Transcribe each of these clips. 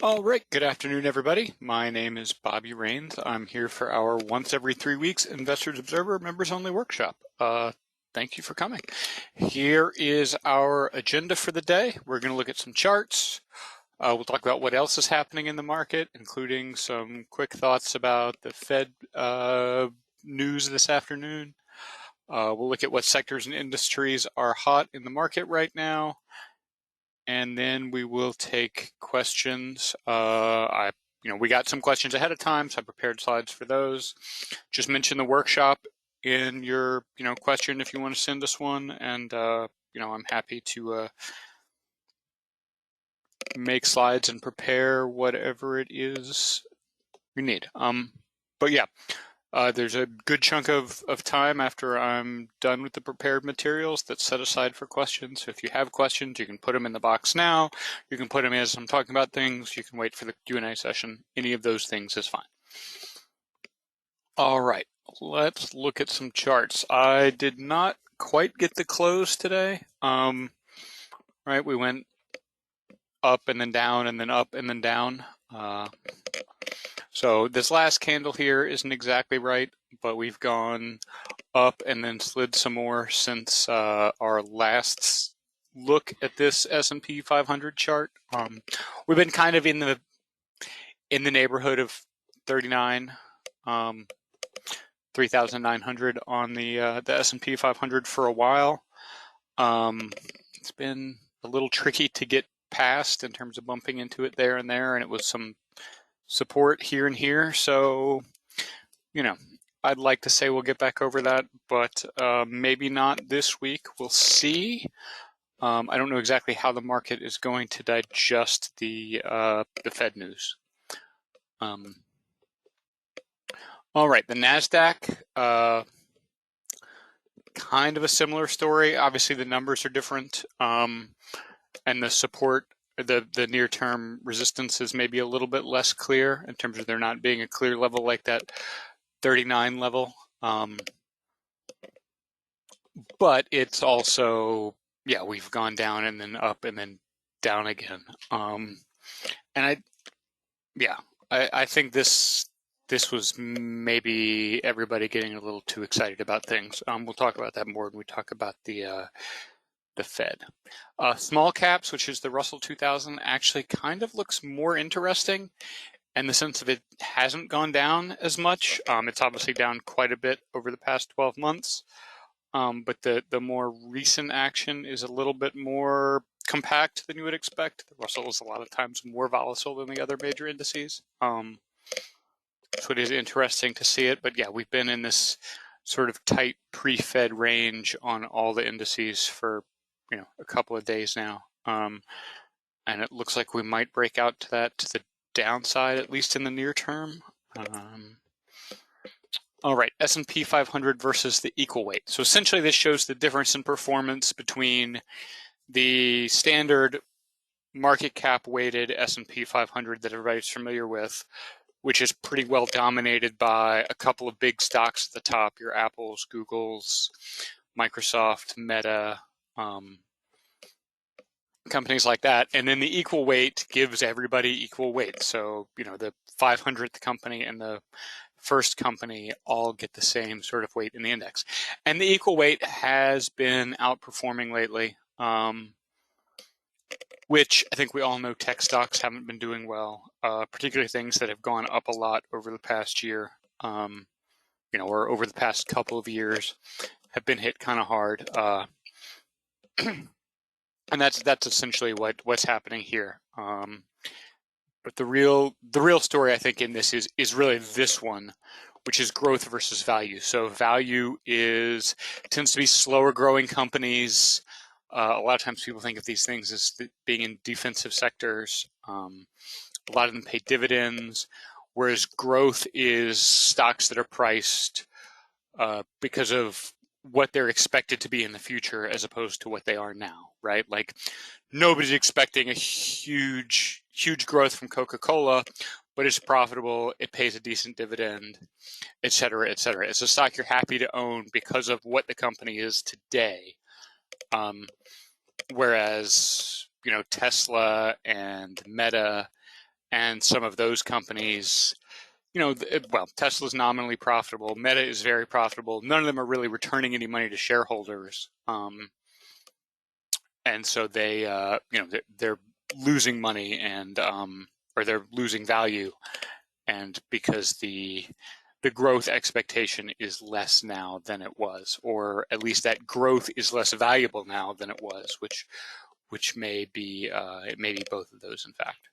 All right, good afternoon, everybody. My name is Bobby Rains. I'm here for our once every 3 weeks Investors Observer Members Only Workshop. Thank you for coming. Here is our agenda for the day. We're going to look at some charts. We'll talk about what else is happening in the market, including some quick thoughts about the Fed news this afternoon. We'll look at what sectors and industries are hot in the market right now. And then we will take questions. We got some questions ahead of time, so I prepared slides for those. Just mention the workshop in your, question if you want to send us one, and I'm happy to make slides and prepare whatever it is you need. But yeah. There's a good chunk of time after I'm done with the prepared materials that's set aside for questions. So if you have questions, you can put them in the box now. You can put them as I'm talking about things. You can wait for the Q&A session. Any of those things is fine. All right, let's look at some charts. I did not quite get the close today. Right, we went up and then down and then up and then down. So this last candle here isn't exactly right, but we've gone up and then slid some more since our last look at this S&P 500 chart. We've been kind of in the neighborhood of 39, 3,900 on the S&P 500 for a while. It's been a little tricky to get past in terms of bumping into it there, and it was some support here and here. So, I'd like to say we'll get back over that, but maybe not this week. We'll see. I don't know exactly how the market is going to digest the Fed news. All right, the NASDAQ, kind of a similar story. Obviously, the numbers are different, and the support, the near-term resistance is maybe a little bit less clear in terms of there not being a clear level like that 39 level. But it's also, we've gone down and then up and then down again. And I think this was maybe everybody getting a little too excited about things. We'll talk about that more when we talk about the Fed. Small caps, which is the Russell 2000, actually kind of looks more interesting in the sense of it hasn't gone down as much. It's obviously down quite a bit over the past 12 months, but the more recent action is a little bit more compact than you would expect. The Russell is a lot of times more volatile than the other major indices. So it is interesting to see it, but we've been in this sort of tight pre-Fed range on all the indices for a couple of days now, and it looks like we might break out to the downside, at least in the near term. All right, S&P 500 versus the equal weight. So essentially this shows the difference in performance between the standard market cap weighted S&P 500 that everybody's familiar with, which is pretty well dominated by a couple of big stocks at the top, your Apples, Googles, Microsoft, Meta, companies like that. And then the equal weight gives everybody equal weight. So, the 500th company and the first company all get the same sort of weight in the index. And the equal weight has been outperforming lately, which I think we all know tech stocks haven't been doing well, particularly things that have gone up a lot over the past year, or over the past couple of years have been hit kind of hard. And that's essentially what's happening here. But the real story, I think, in this is really this one, which is growth versus value. So value tends to be slower growing companies. A lot of times people think of these things as being in defensive sectors. A lot of them pay dividends, whereas growth is stocks that are priced because of what they're expected to be in the future as opposed to what they are now, right? Like nobody's expecting a huge growth from Coca-Cola, but it's profitable, it pays a decent dividend, et cetera, et cetera. It's a stock you're happy to own because of what the company is today. Whereas, Tesla and Meta and some of those companies, you know, well, Tesla's nominally profitable. Meta is very profitable. None of them are really returning any money to shareholders. And so they, you know, they're losing money and, or they're losing value. And because the growth expectation is less now than it was, or at least that growth is less valuable now than it was, which may be, it may be both of those, in fact.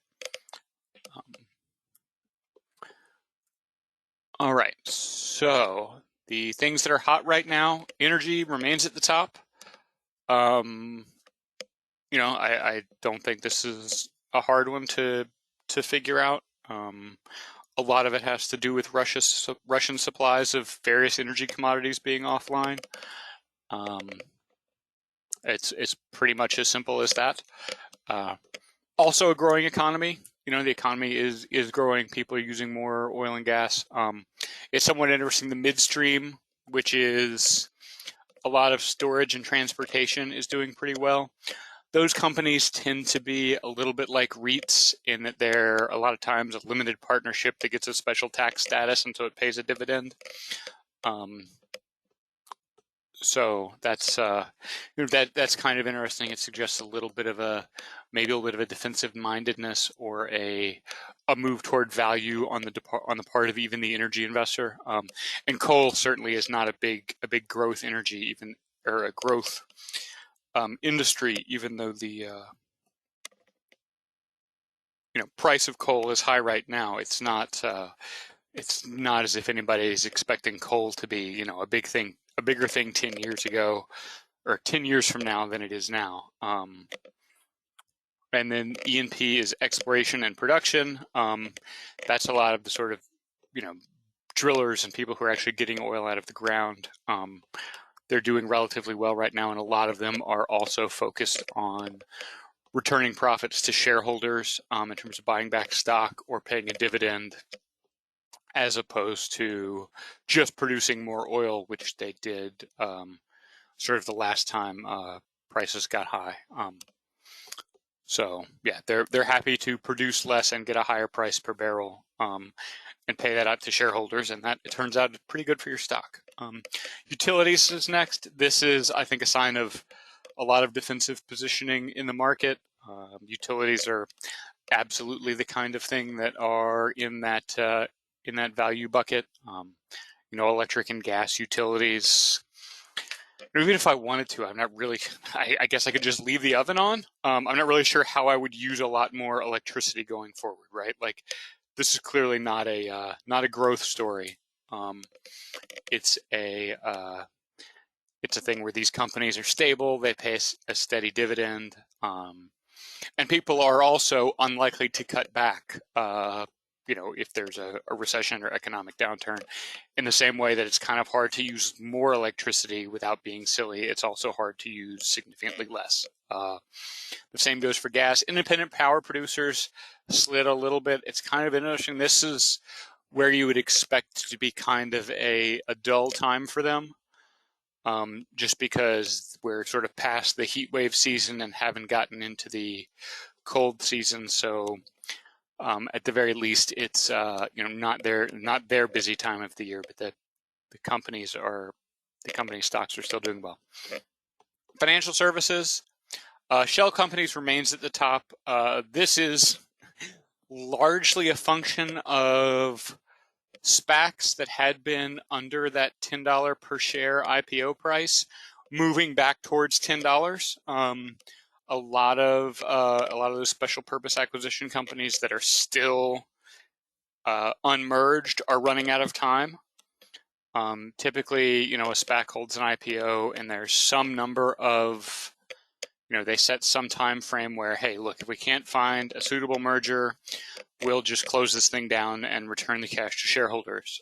All right, so the things that are hot right now, energy remains at the top. You know, I don't think this is a hard one to figure out. A lot of it has to do with Russian supplies of various energy commodities being offline. It's pretty much as simple as that. Also, a growing economy. You know, the economy is growing. People are using more oil and gas. It's somewhat interesting. The midstream, which is a lot of storage and transportation, is doing pretty well. Those companies tend to be a little bit like REITs in that they're a lot of times a limited partnership that gets a special tax status until it pays a dividend. So that's you know, that's kind of interesting. It suggests a little bit of maybe a little bit of a defensive mindedness or a move toward value on the part of even the energy investor. And coal certainly is not a big growth energy, even, or a growth industry, even though the you know, price of coal is high right now. It's not as if anybody is expecting coal to be, you know, a bigger thing 10 years ago or 10 years from now than it is now. And then E&P is exploration and production. That's a lot of the sort of, you know, drillers and people who are actually getting oil out of the ground. They're doing relatively well right now, and a lot of them are also focused on returning profits to shareholders in terms of buying back stock or paying a dividend, as opposed to just producing more oil, which they did sort of the last time prices got high. So yeah, they're happy to produce less and get a higher price per barrel and pay that out to shareholders, and that, it turns out, pretty good for your stock. Utilities is next. This is, I think, a sign of a lot of defensive positioning in the market. Utilities are absolutely the kind of thing that are in that value bucket. You know, electric and gas utilities. Even if I wanted to, I'm not really. I guess I could just leave the oven on. I'm not really sure how I would use a lot more electricity going forward, right? Like, this is clearly not a growth story. It's a thing where these companies are stable. They pay a steady dividend, and people are also unlikely to cut back. You know, if there's a recession or economic downturn, in the same way that it's kind of hard to use more electricity without being silly, it's also hard to use significantly less. The same goes for gas. Independent power producers slid a little bit. It's kind of interesting. This is where you would expect to be kind of a dull time for them, just because we're sort of past the heat wave season and haven't gotten into the cold season. So at the very least, it's you know, not their busy time of the year, but the company stocks are still doing well. Financial services, shell companies remains at the top. This is largely a function of SPACs that had been under that $10 per share IPO price, moving back towards $10. A lot of those special purpose acquisition companies that are still unmerged are running out of time. Typically, you know, a SPAC holds an IPO, and there's some number of, you know, they set some time frame where, hey, look, if we can't find a suitable merger, we'll just close this thing down and return the cash to shareholders.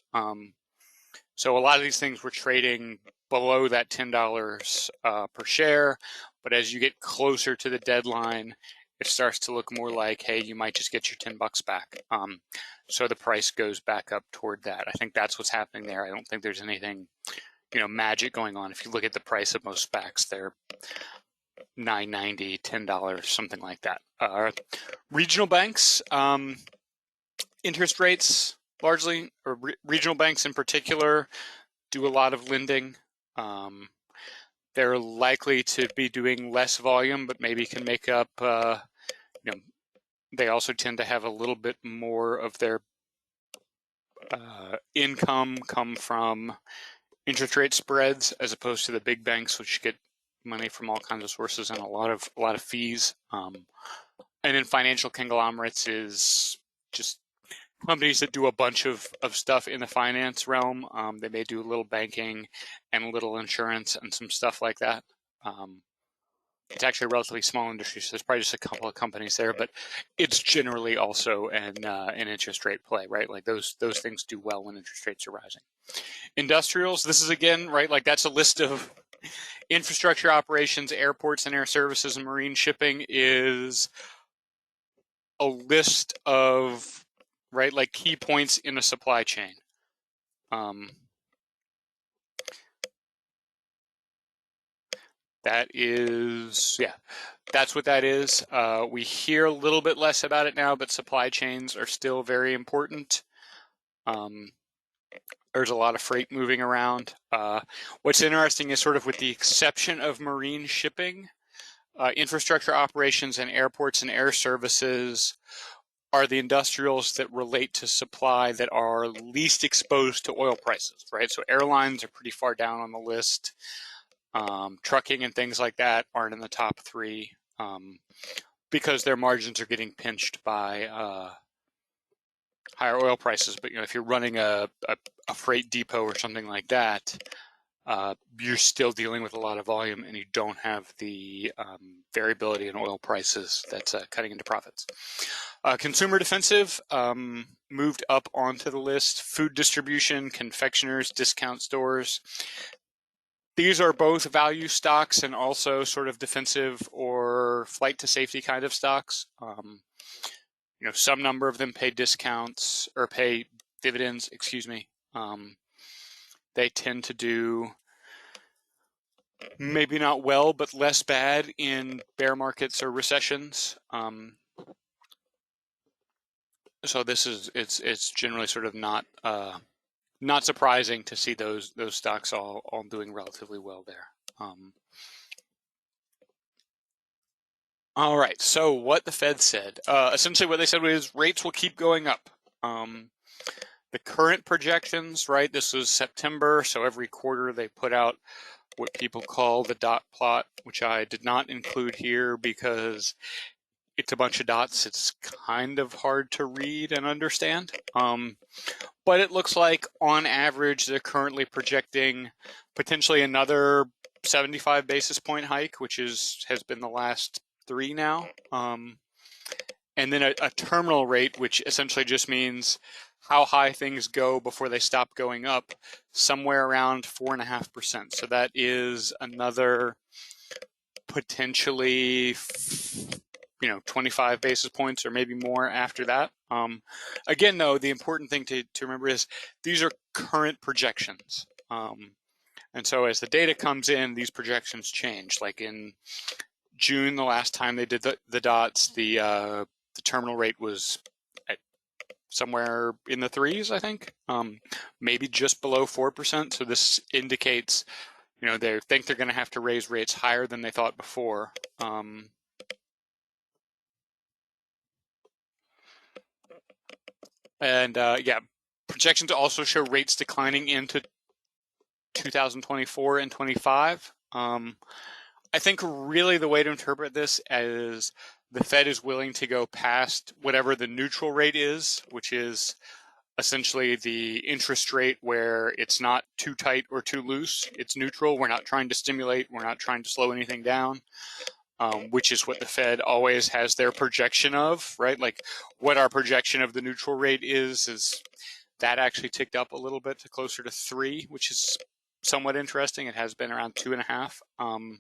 So a lot of these things were trading below that $10 per share, but as you get closer to the deadline, it starts to look more like, hey, you might just get your $10 back. So the price goes back up toward that. I think that's what's happening there. I don't think there's anything, you know, magic going on. If you look at the price of most SPACs, they're $9.90, $10, something like that. Regional banks, Interest rates largely, or regional banks in particular, do a lot of lending. They're likely to be doing less volume, but maybe can make up, they also tend to have a little bit more of their income come from interest rate spreads as opposed to the big banks, which get money from all kinds of sources and a lot of fees. And then financial conglomerates is just companies that do a bunch of stuff in the finance realm. They may do a little banking and a little insurance and some stuff like that. It's actually a relatively small industry, so there's probably just a couple of companies there, but it's generally also an interest rate play, right? Like those things do well when interest rates are rising. Industrials, this is again, right? Like that's a list of infrastructure operations, airports and air services and marine shipping is a list of, right, like key points in a supply chain. That is, yeah, that's what that is. We hear a little bit less about it now, but supply chains are still very important. There's a lot of freight moving around. What's interesting is sort of with the exception of marine shipping, infrastructure operations and airports and air services are the industrials that relate to supply that are least exposed to oil prices, right? So airlines are pretty far down on the list. Trucking and things like that aren't in the top three because their margins are getting pinched by higher oil prices. But if you're running a freight depot or something like that, you're still dealing with a lot of volume and you don't have the variability in oil prices that's cutting into profits. Consumer defensive moved up onto the list. Food distribution, confectioners, discount stores. These are both value stocks and also sort of defensive or flight to safety kind of stocks. Some number of them pay discounts or pay dividends, excuse me. They tend to do maybe not well, but less bad in bear markets or recessions. So it's generally sort of not surprising to see those stocks all doing relatively well there. All right, so what the Fed said. Essentially what they said was rates will keep going up. The current projections, right, this was September, so every quarter they put out what people call the dot plot, which I did not include here because it's a bunch of dots. It's kind of hard to read and understand. But it looks like on average, they're currently projecting potentially another 75 basis point hike, which has been the last 3 now. And then a terminal rate, which essentially just means how high things go before they stop going up, somewhere around 4.5%. So that is another potentially 25 basis points or maybe more after that. Again, though, the important thing to remember is these are current projections. And so as the data comes in, these projections change. Like in June, the last time they did the dots, the terminal rate was at somewhere in the 3s, I think, maybe just below 4%. So this indicates, they think they're going to have to raise rates higher than they thought before. Yeah, projections also show rates declining into 2024 and 25. I think really the way to interpret this is the Fed is willing to go past whatever the neutral rate is, which is essentially the interest rate where it's not too tight or too loose. It's neutral. We're not trying to stimulate. We're not trying to slow anything down. Which is what the Fed always has their projection of, right? Like what our projection of the neutral rate is that actually ticked up a little bit to closer to 3, which is somewhat interesting. It has been around 2.5.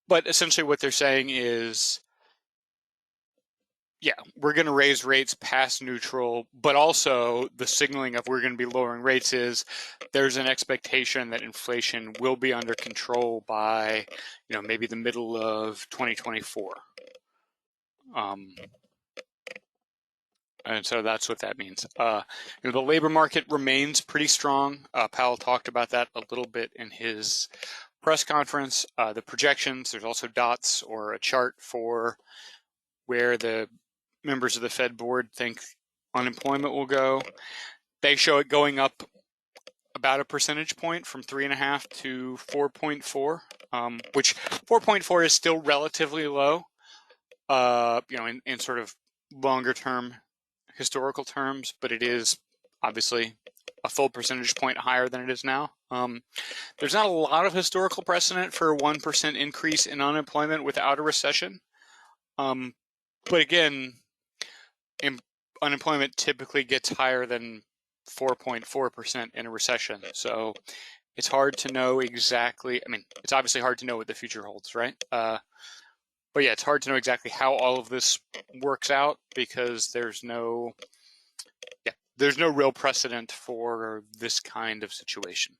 But essentially what they're saying is, yeah, we're going to raise rates past neutral, but also the signaling of we're going to be lowering rates is there's an expectation that inflation will be under control by, maybe the middle of 2024. And so that's what that means. The labor market remains pretty strong. Powell talked about that a little bit in his press conference. The projections, there's also dots or a chart for where the members of the Fed board think unemployment will go. They show it going up about a percentage point from 3.5 to 4.4, which 4.4 is still relatively low, in sort of longer term historical terms, but it is obviously a full percentage point higher than it is now. There's not a lot of historical precedent for a 1% increase in unemployment without a recession. But again, unemployment typically gets higher than 4.4% in a recession. So it's hard to know exactly, it's obviously hard to know what the future holds, right? But yeah, it's hard to know exactly how all of this works out because there's no real precedent for this kind of situation.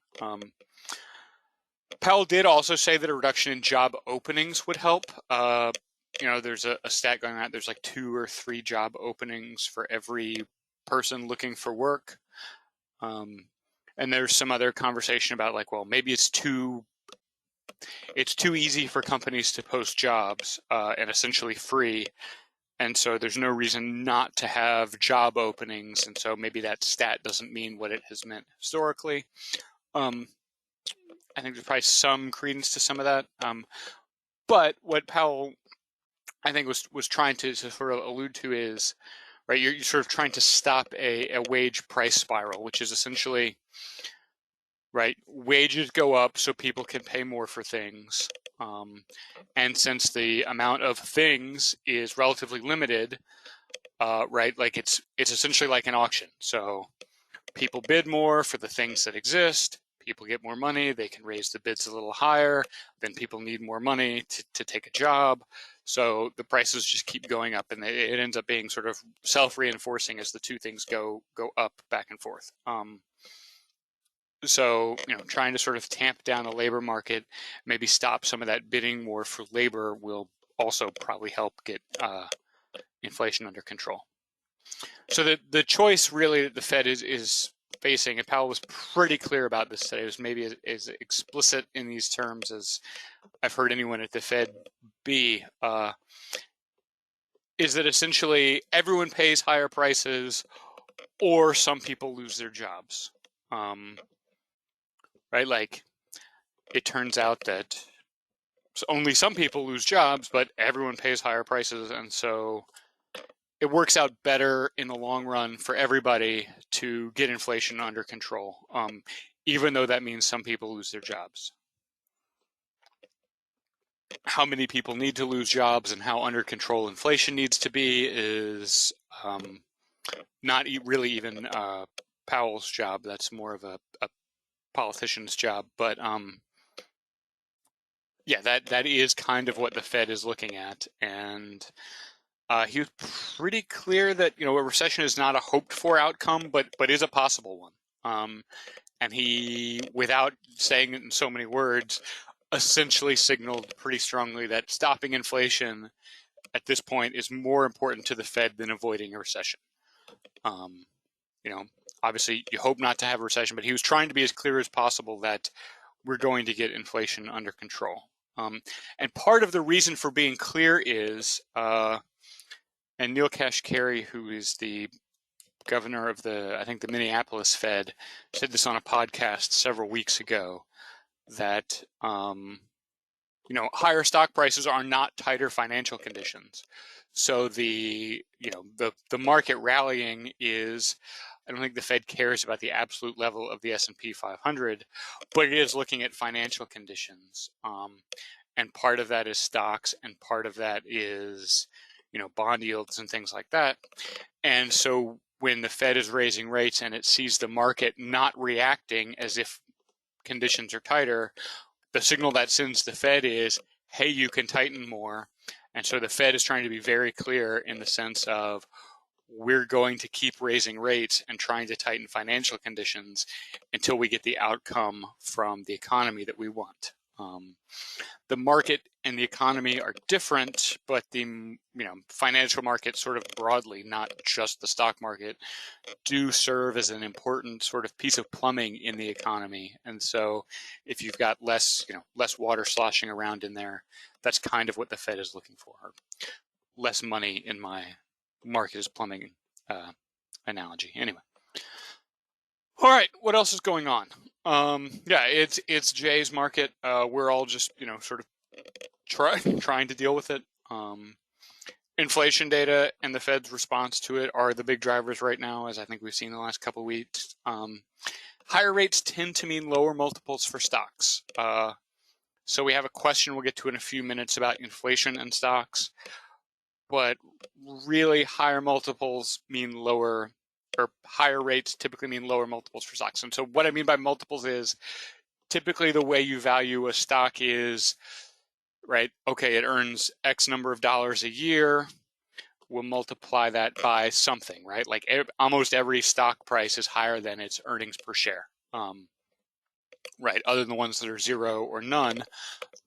Powell did also say that a reduction in job openings would help. There's a stat going on. There's like 2 or 3 job openings for every person looking for work. And there's some other conversation about like, well, maybe it's too easy for companies to post jobs and essentially free. And so there's no reason not to have job openings. And so maybe that stat doesn't mean what it has meant historically. I think there's probably some credence to some of that. But what Powell, I think, was trying to sort of allude to is, right, you're sort of trying to stop a wage price spiral, which is essentially, right, wages go up so people can pay more for things. And since the amount of things is relatively limited, right, like it's essentially like an auction. So people bid more for the things that exist. People get more money. They can raise the bids a little higher. Then people need more money to take a job. So the prices just keep going up, and it ends up being sort of self-reinforcing as the two things go up back and forth. So, trying to sort of tamp down the labor market, maybe stop some of that bidding war for labor will also probably help get inflation under control. So the choice really that the Fed is facing, and Powell was pretty clear about this today, was maybe as explicit in these terms as I've heard anyone at the Fed be, is that essentially everyone pays higher prices or some people lose their jobs. Right? Like, it turns out that only some people lose jobs, but everyone pays higher prices. And so it works out better in the long run for everybody to get inflation under control, even though that means some people lose their jobs. How many people need to lose jobs and how under control inflation needs to be is not really even Powell's job. That's more of a politician's job. But yeah, that is kind of what the Fed is looking at. And he was pretty clear that a recession is not a hoped for outcome, but is a possible one. And he, without saying it in so many words, essentially signaled pretty strongly that stopping inflation at this point is more important to the Fed than avoiding a recession. Obviously you hope not to have a recession, but he was trying to be as clear as possible that we're going to get inflation under control. And part of the reason for being clear is, and Neil Kashkari, who is the governor of I think the Minneapolis Fed, said this on a podcast several weeks ago, that higher stock prices are not tighter financial conditions. So the market rallying is, I don't think the Fed cares about the absolute level of the S&P 500, but it is looking at financial conditions. And part of that is stocks, and part of that is bond yields and things like that. And so when the Fed is raising rates and it sees the market not reacting as if conditions are tighter, the signal that sends the Fed is, hey, you can tighten more. And so the Fed is trying to be very clear in the sense of, we're going to keep raising rates and trying to tighten financial conditions until we get the outcome from the economy that we want. The market and the economy are different, but the financial market sort of broadly, not just the stock market, do serve as an important sort of piece of plumbing in the economy. And so if you've got less water sloshing around in there, that's kind of what the Fed is looking for. Less money in my market is plumbing analogy. Anyway. All right, what else is going on? Yeah, it's Jay's market. We're all just sort of trying to deal with it. Inflation data and the Fed's response to it are the big drivers right now, as I think we've seen the last couple of weeks. Higher rates tend to mean lower multiples for stocks. So we have a question we'll get to in a few minutes about inflation and stocks, but really higher multiples mean lower, or higher rates typically mean lower multiples for stocks. And so what I mean by multiples is typically the way you value a stock is, right, okay, it earns X number of dollars a year. We'll multiply that by something, right? Like almost every stock price is higher than its earnings per share, right? Other than the ones that are zero or none,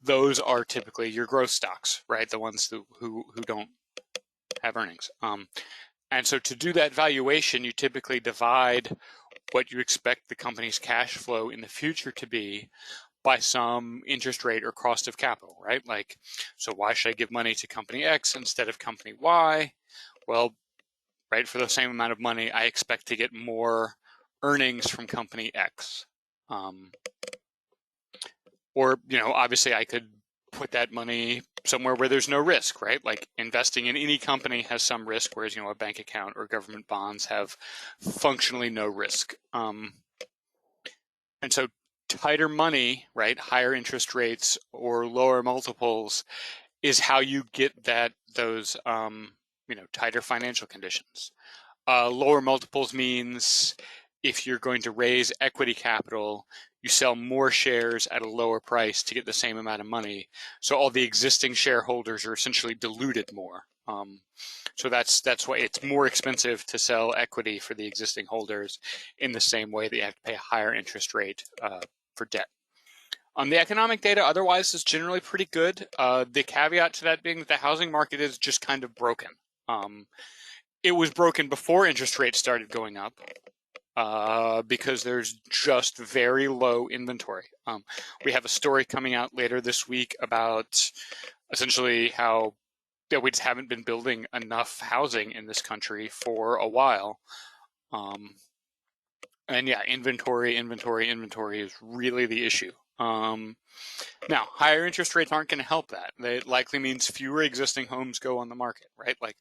those are typically your growth stocks, right? The ones who don't have earnings. And so to do that valuation, you typically divide what you expect the company's cash flow in the future to be by some interest rate or cost of capital, right? Like, so why should I give money to company X instead of company Y? Well, right, for the same amount of money, I expect to get more earnings from company X. Or, obviously I could put that money somewhere where there's no risk, right? Like investing in any company has some risk, whereas, a bank account or government bonds have functionally no risk. And so tighter money, right, higher interest rates or lower multiples is how you get those tighter financial conditions. Lower multiples means if you're going to raise equity capital, you sell more shares at a lower price to get the same amount of money. So all the existing shareholders are essentially diluted more. So that's why it's more expensive to sell equity for the existing holders in the same way that you have to pay a higher interest rate for debt. The economic data otherwise is generally pretty good. The caveat to that being that the housing market is just kind of broken. It was broken before interest rates started going up because there's just very low inventory. We have a story coming out later this week about essentially how we just haven't been building enough housing in this country for a while. And yeah, inventory is really the issue. Now, higher interest rates aren't going to help that. It likely means fewer existing homes go on the market, right? Like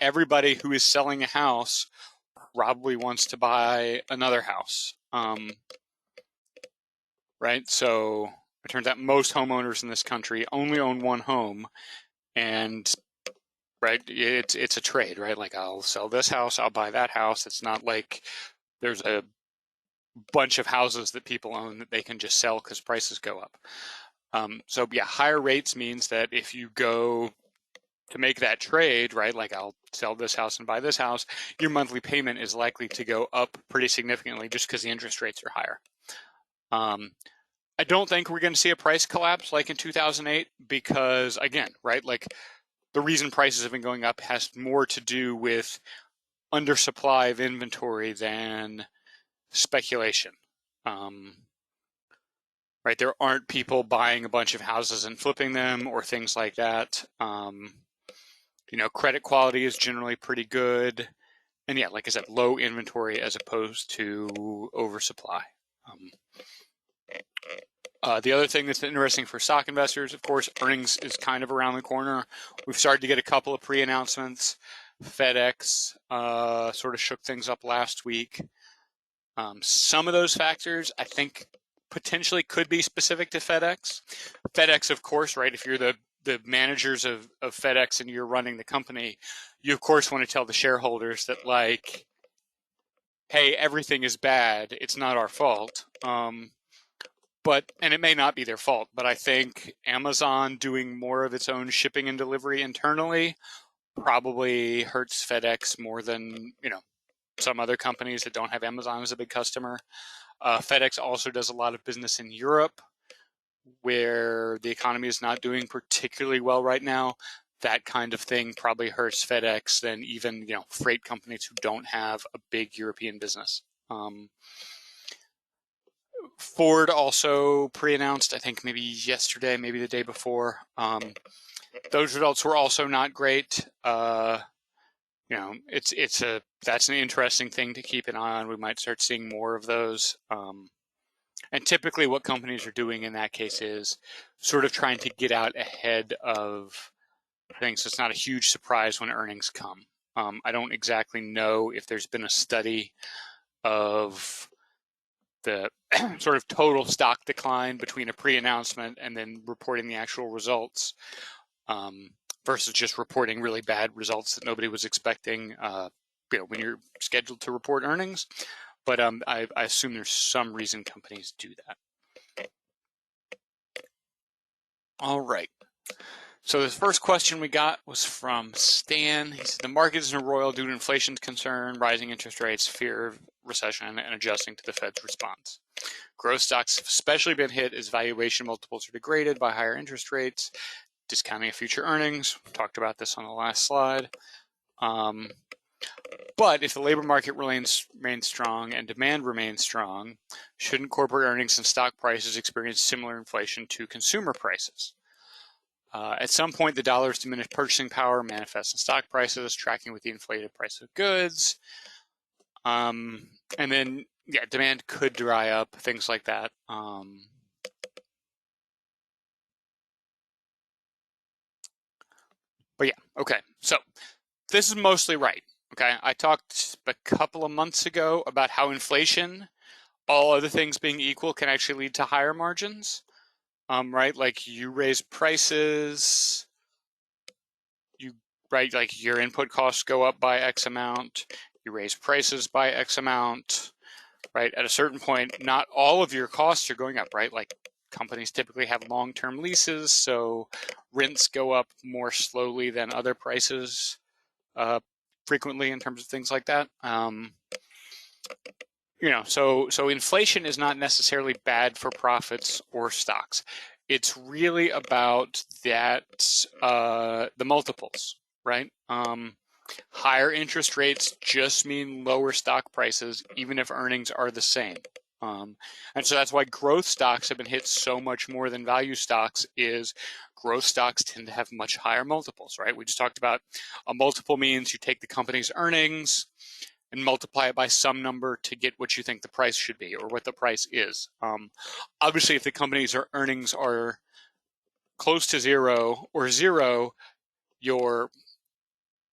everybody who is selling a house probably wants to buy another house, right? So it turns out most homeowners in this country only own one home, and right, it's a trade, right? Like I'll sell this house, I'll buy that house. It's not like there's a bunch of houses that people own that they can just sell because prices go up. So yeah, higher rates means that if you go to make that trade, right, like I'll sell this house and buy this house, your monthly payment is likely to go up pretty significantly just because the interest rates are higher. I don't think we're going to see a price collapse like in 2008 because, again, right, like the reason prices have been going up has more to do with undersupply of inventory than speculation. Right, there aren't people buying a bunch of houses and flipping them or things like that. Credit quality is generally pretty good. And yeah, like I said, low inventory as opposed to oversupply. The other thing that's interesting for stock investors, of course, earnings is kind of around the corner. We've started to get a couple of pre-announcements. FedEx sort of shook things up last week. Some of those factors, I think, potentially could be specific to FedEx. FedEx, of course, right, if you're the managers of FedEx and you're running the company, you, of course, want to tell the shareholders that, like, hey, everything is bad. It's not our fault. And it may not be their fault, but I think Amazon doing more of its own shipping and delivery internally probably hurts FedEx more than, some other companies that don't have Amazon as a big customer. FedEx also does a lot of business in Europe, where the economy is not doing particularly well right now, that kind of thing probably hurts FedEx than even, you know, freight companies who don't have a big European business. Ford also pre-announced, I think maybe yesterday, maybe the day before. Those results were also not great. You know, that's an interesting thing to keep an eye on. We might start seeing more of those. And typically what companies are doing in that case is sort of trying to get out ahead of things, so it's not a huge surprise when earnings come. I don't exactly know if there's been a study of the sort of total stock decline between a pre-announcement and then reporting the actual results, versus just reporting really bad results that nobody was expecting, you know, when you're scheduled to report earnings. But I assume there's some reason companies do that. All right. So the first question we got was from Stan. He said, the market is in a roil due to inflation's concern, rising interest rates, fear of recession, and adjusting to the Fed's response. Growth stocks have especially been hit as valuation multiples are degraded by higher interest rates, discounting of future earnings. We talked about this on the last slide. But if the labor market remains strong and demand remains strong, shouldn't corporate earnings and stock prices experience similar inflation to consumer prices? At some point, the dollar's diminished purchasing power manifests in stock prices, tracking with the inflated price of goods. And then, yeah, demand could dry up, things like that. But yeah, okay. So this is mostly right. Okay, I talked a couple of months ago about how inflation, all other things being equal, can actually lead to higher margins. Right, like you raise prices, like your input costs go up by X amount, you raise prices by X amount, right? At a certain point, not all of your costs are going up, right? Like companies typically have long-term leases, so rents go up more slowly than other prices frequently in terms of things like that. You know, so inflation is not necessarily bad for profits or stocks. It's really about that the multiples, right? Higher interest rates just mean lower stock prices, even if earnings are the same. And so that's why growth stocks have been hit so much more than value stocks. Is growth stocks tend to have much higher multiples, right? We just talked about a multiple means you take the company's earnings and multiply it by some number to get what you think the price should be or what the price is. Obviously, if the company's earnings are close to zero or zero, you're,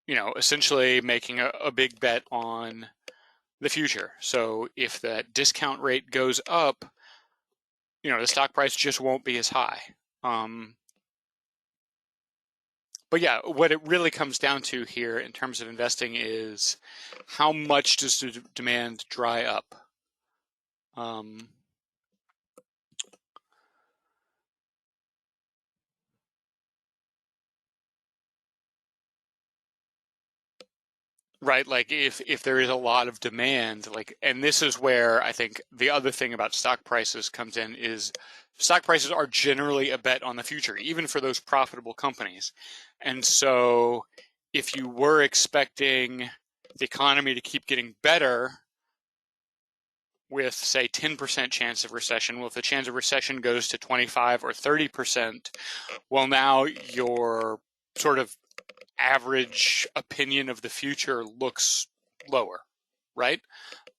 you know, essentially making a big bet on the future. So if that discount rate goes up, you know, the stock price just won't be as high. But yeah, what it really comes down to here in terms of investing is how much does the demand dry up? Right, like if there is a lot of demand, like, and this is where I think the other thing about stock prices comes in is stock prices are generally a bet on the future, even for those profitable companies. And so if you were expecting the economy to keep getting better with, say, 10% chance of recession, well, if the chance of recession goes to 25 or 30%, well, now your sort of average opinion of the future looks lower, right?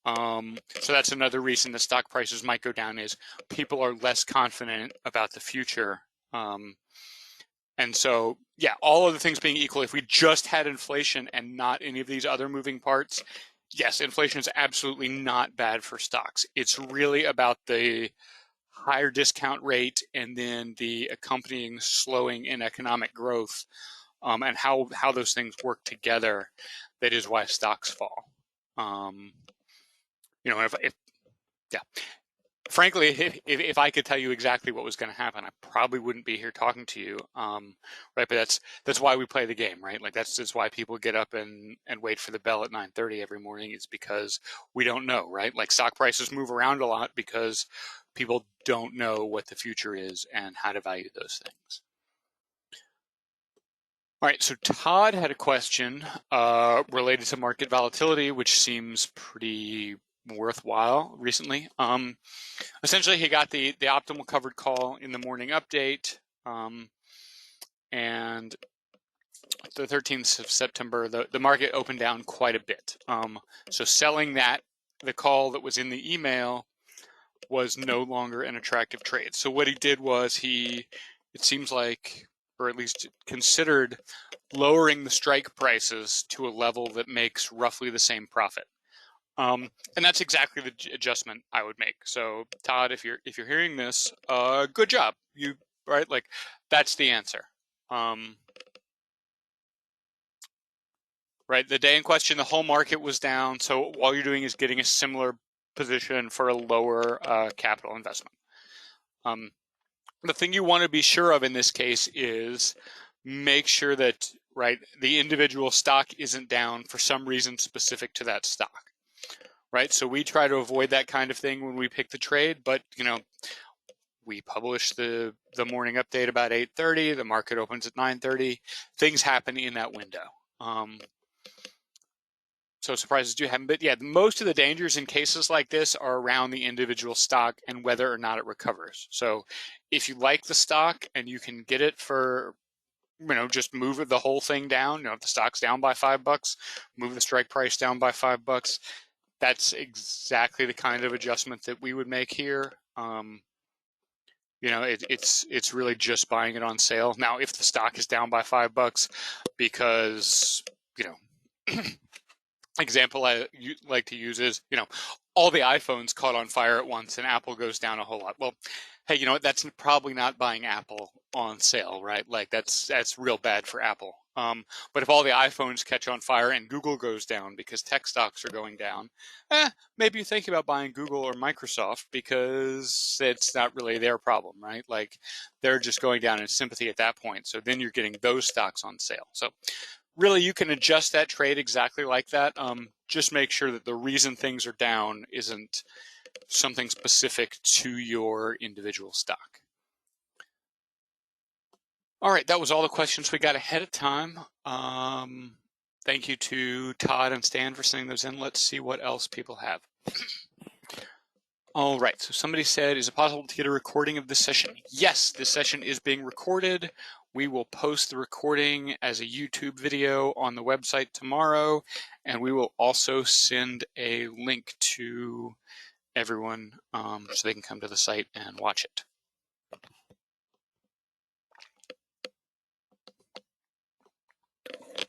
So that's another reason the stock prices might go down, is people are less confident about the future. And so, yeah, all other things being equal, if we just had inflation and not any of these other moving parts, yes, inflation is absolutely not bad for stocks. It's really about the higher discount rate and then the accompanying slowing in economic growth, and how those things work together. That is why stocks fall. You know, if frankly, if I could tell you exactly what was going to happen, I probably wouldn't be here talking to you, right? But that's why we play the game, right? Like that's why people get up and wait for the bell at 9:30 every morning. It's because we don't know, right? Like stock prices move around a lot because people don't know what the future is and how to value those things. All right, so Todd had a question related to market volatility, which seems pretty worthwhile recently. Essentially, he got the optimal covered call in the morning update, and the 13th of September, the market opened down quite a bit. So selling the call that was in the email was no longer an attractive trade. So what he did was it seems like, or at least considered, lowering the strike prices to a level that makes roughly the same profit. And that's exactly the adjustment I would make. So Todd, if you're hearing this, good job. You right, like that's the answer. Right, the day in question, the whole market was down. So all you're doing is getting a similar position for a lower capital investment. The thing you want to be sure of in this case is make sure that the individual stock isn't down for some reason specific to that stock. Right, so we try to avoid that kind of thing when we pick the trade, but we publish the morning update about 8:30. The market opens at 9:30. Things happen in that window. So surprises do happen, but yeah, most of the dangers in cases like this are around the individual stock and whether or not it recovers. So if you like the stock and you can get it for, just move the whole thing down. If the stock's down by $5, move the strike price down by $5. That's exactly the kind of adjustment that we would make here. It's really just buying it on sale. Now, if the stock is down by $5 because, example I like to use is, all the iPhones caught on fire at once and Apple goes down a whole lot. Well, hey, you know what? That's probably not buying Apple on sale, right? Like that's real bad for Apple. But if all the iPhones catch on fire and Google goes down because tech stocks are going down, maybe you think about buying Google or Microsoft because it's not really their problem, right? Like they're just going down in sympathy at that point. So then you're getting those stocks on sale. So really, you can adjust that trade exactly like that. Just make sure that the reason things are down isn't something specific to your individual stock. All right, that was all the questions we got ahead of time. Thank you to Todd and Stan for sending those in. Let's see what else people have. All right, so somebody said, is it possible to get a recording of this session? Yes, this session is being recorded. We will post the recording as a YouTube video on the website tomorrow, and we will also send a link to everyone so they can come to the site and watch it.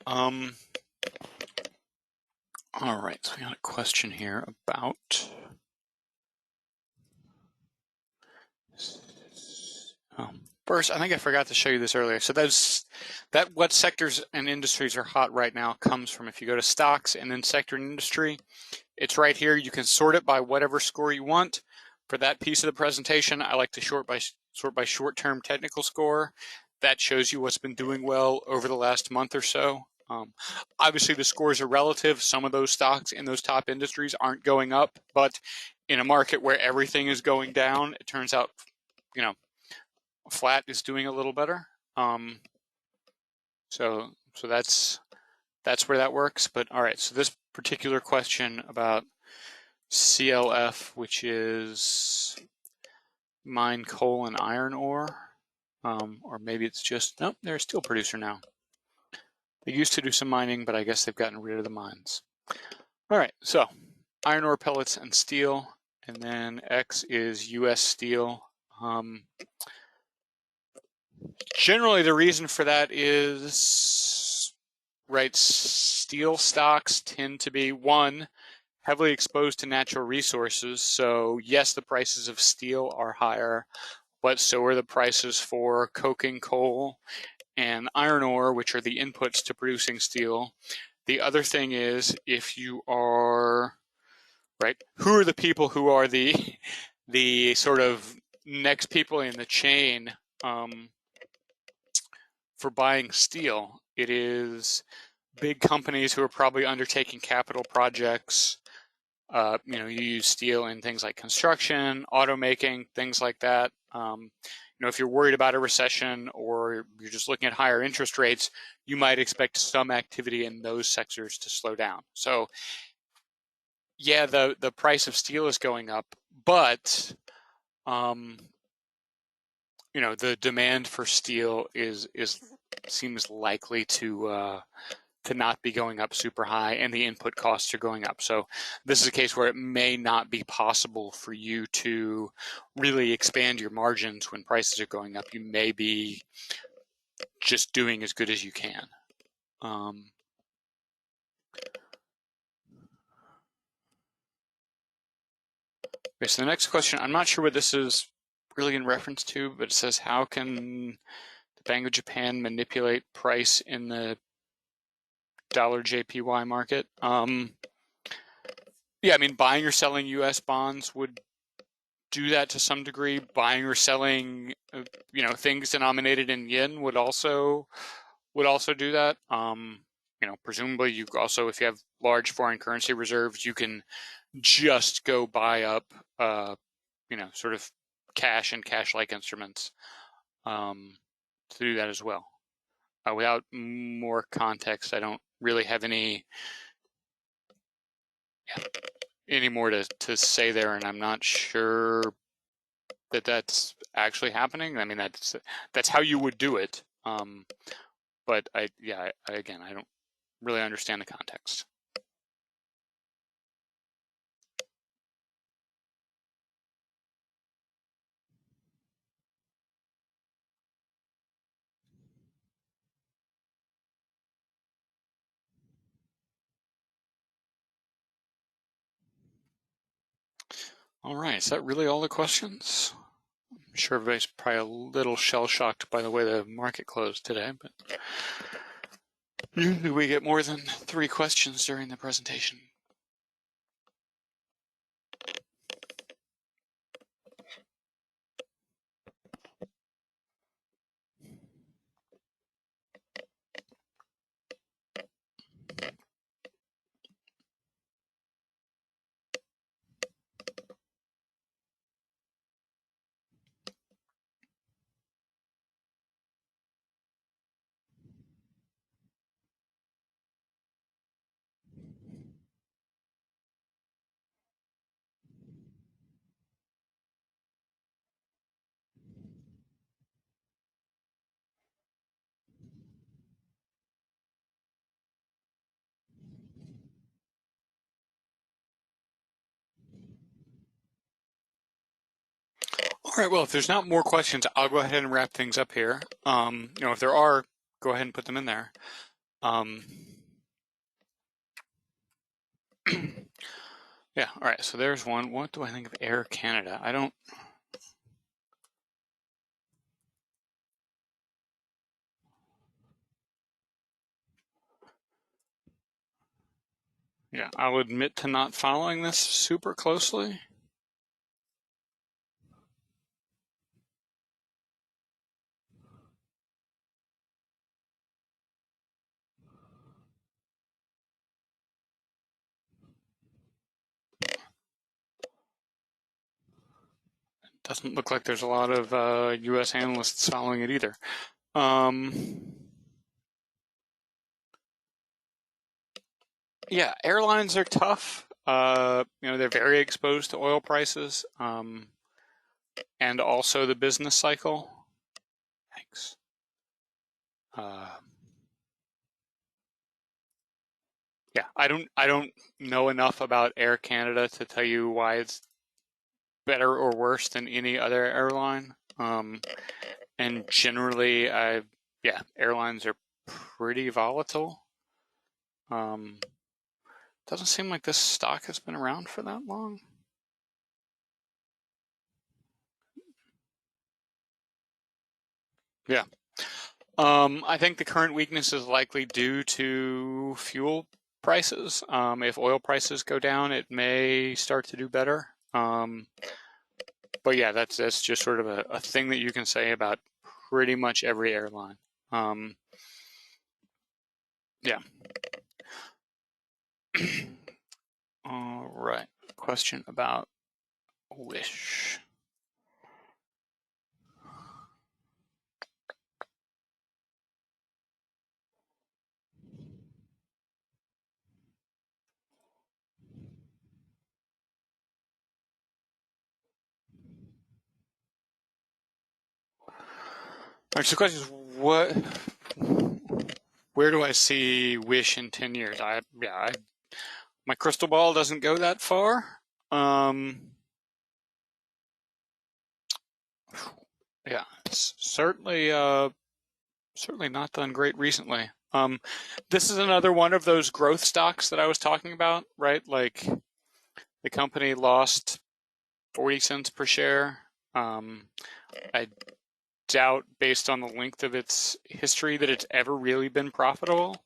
All right, so we got a question here about first, I think I forgot to show you this earlier. So what sectors and industries are hot right now comes from, if you go to stocks and then sector and industry, it's right here. You can sort it by whatever score you want. For that piece of the presentation, I like to sort by short-term technical score. That shows you what's been doing well over the last month or so. Obviously, the scores are relative. Some of those stocks in those top industries aren't going up, but in a market where everything is going down, it turns out, flat is doing a little better. So that's where that works. But all right, so this particular question about CLF, which is mine coal and iron ore, or maybe it's just, nope, they're a steel producer now. They used to do some mining, but I guess they've gotten rid of the mines. All right, so iron ore pellets and steel, and then X is US steel. Generally, the reason for that is, steel stocks tend to be, one, heavily exposed to natural resources. So yes, the prices of steel are higher, but so are the prices for coking coal and iron ore, which are the inputs to producing steel. The other thing is, if you are, who are the people who are the the sort of next people in the chain for buying steel, it is big companies who are probably undertaking capital projects. You use steel in things like construction, automaking, things like that. If you're worried about a recession or you're just looking at higher interest rates, you might expect some activity in those sectors to slow down. So, yeah, the price of steel is going up, but the demand for steel seems likely to not be going up super high, and the input costs are going up. So this is a case where it may not be possible for you to really expand your margins when prices are going up. You may be just doing as good as you can. Okay, so the next question, I'm not sure what this is really in reference to, but it says, how can the Bank of Japan manipulate price in the dollar JPY market? Yeah, I mean, buying or selling U.S. bonds would do that to some degree. Buying or selling, things denominated in yen would also do that. Presumably you also, if you have large foreign currency reserves, you can just go buy up, sort of cash and cash-like instruments to do that as well. Without more context, I don't really have any more to say there, and I'm not sure that that's actually happening. I mean, that's how you would do it. But I don't really understand the context. All right, is that really all the questions? I'm sure everybody's probably a little shell-shocked by the way the market closed today, but usually we get more than 3 questions during the presentation. All right, well, if there's not more questions, I'll go ahead and wrap things up here. If there are, go ahead and put them in there. Yeah, all right, so there's one. What do I think of Air Canada? Yeah, I'll admit to not following this super closely. Doesn't look like there's a lot of U.S. analysts following it either. Yeah, airlines are tough. They're very exposed to oil prices and also the business cycle. Thanks. Yeah, I don't know enough about Air Canada to tell you why it's better or worse than any other airline. And generally, airlines are pretty volatile. Doesn't seem like this stock has been around for that long. Yeah. I think the current weakness is likely due to fuel prices. If oil prices go down, it may start to do better. But yeah, that's just sort of a thing that you can say about pretty much every airline. Yeah. All right. Question about Wish. All right, so the question is, where do I see Wish in 10 years? My crystal ball doesn't go that far. Yeah, it's certainly not done great recently. This is another one of those growth stocks that I was talking about, right? Like the company lost 40 cents per share. I doubt, based on the length of its history, that it's ever really been profitable.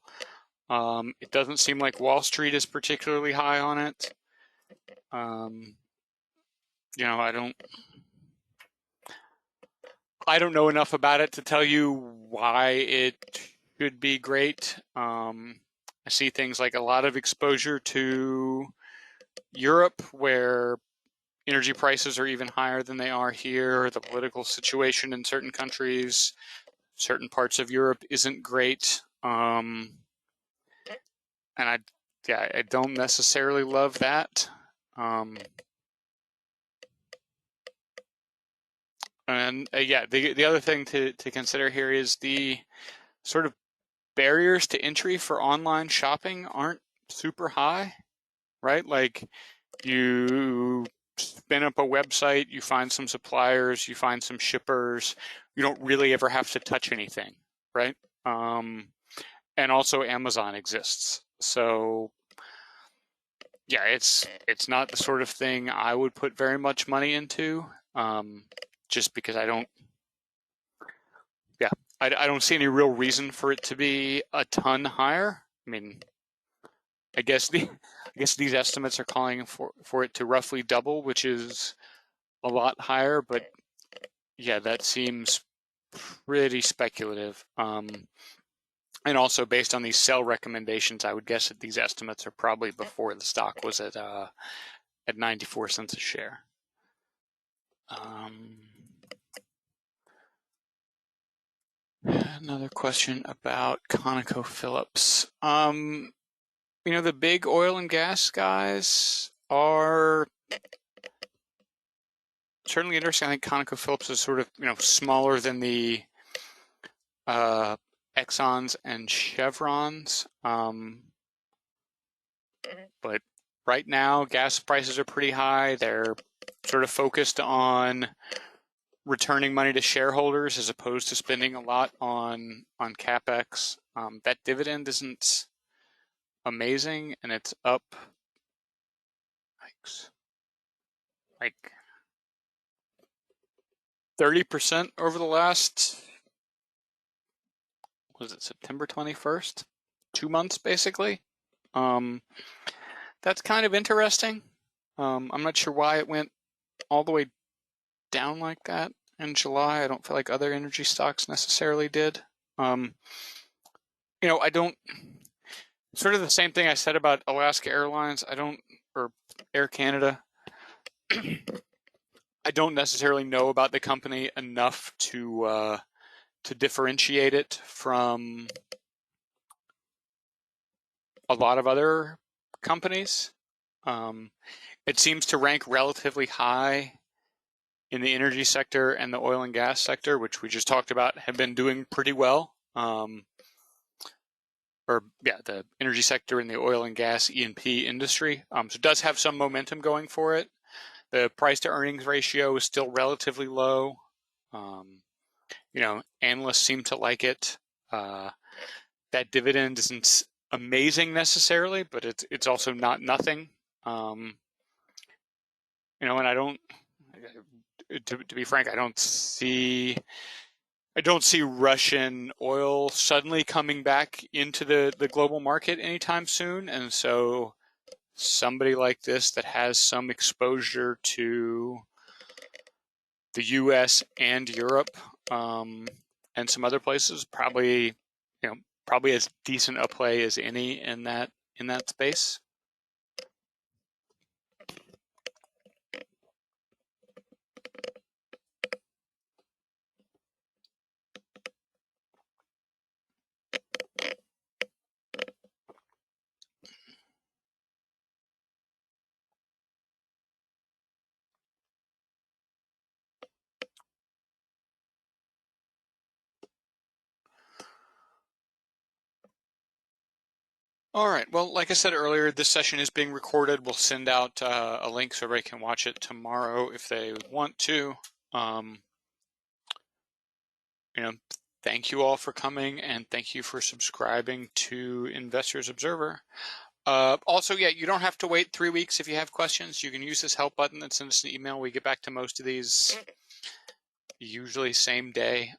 It doesn't seem like Wall Street is particularly high on it. I don't know enough about it to tell you why it should be great. I see things like a lot of exposure to Europe, where energy prices are even higher than they are here. The political situation in certain countries, certain parts of Europe isn't great. And I don't necessarily love that. The other thing to consider here is the sort of barriers to entry for online shopping aren't super high, right? Like you spin up a website, you find some suppliers, you find some shippers, you don't really ever have to touch anything, right? And also Amazon exists. So yeah, it's not the sort of thing I would put very much money into, just because I don't see any real reason for it to be a ton higher. I mean, I guess these estimates are calling for it to roughly double, which is a lot higher, but yeah, that seems pretty speculative. And also based on these sell recommendations, I would guess that these estimates are probably before the stock was at 94 cents a share. Another question about ConocoPhillips. The big oil and gas guys are certainly interesting. I think ConocoPhillips is sort of, smaller than the Exxons and Chevrons. But right now, gas prices are pretty high. They're sort of focused on returning money to shareholders as opposed to spending a lot on CapEx. That dividend isn't amazing, and it's up like 30% over the last, was it September 21st? 2 months, basically. That's kind of interesting. I'm not sure why it went all the way down like that in July. I don't feel like other energy stocks necessarily did. I don't, sort of the same thing I said about Alaska Airlines, or Air Canada. I don't necessarily know about the company enough to differentiate it from a lot of other companies. It seems to rank relatively high in the energy sector and the oil and gas sector, which we just talked about, have been doing pretty well. The energy sector and the oil and gas E&P industry. So it does have some momentum going for it. The price to earnings ratio is still relatively low. Analysts seem to like it. That dividend isn't amazing necessarily, but it's also not nothing. And I don't, to be frank, I don't see Russian oil suddenly coming back into the global market anytime soon. And so somebody like this that has some exposure to the US and Europe, and some other places, probably as decent a play as any in that space. All right, well, like I said earlier, this session is being recorded. We'll send out a link so everybody can watch it tomorrow if they want to. Thank you all for coming, and thank you for subscribing to Investors Observer. Also, yeah, you don't have to wait 3 weeks if you have questions. You can use this help button and send us an email. We get back to most of these usually same day.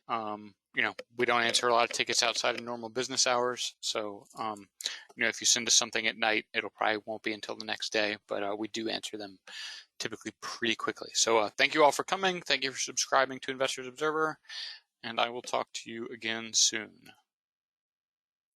We don't answer a lot of tickets outside of normal business hours. So, if you send us something at night, it'll probably won't be until the next day, but we do answer them typically pretty quickly. So thank you all for coming. Thank you for subscribing to Investors Observer, and I will talk to you again soon.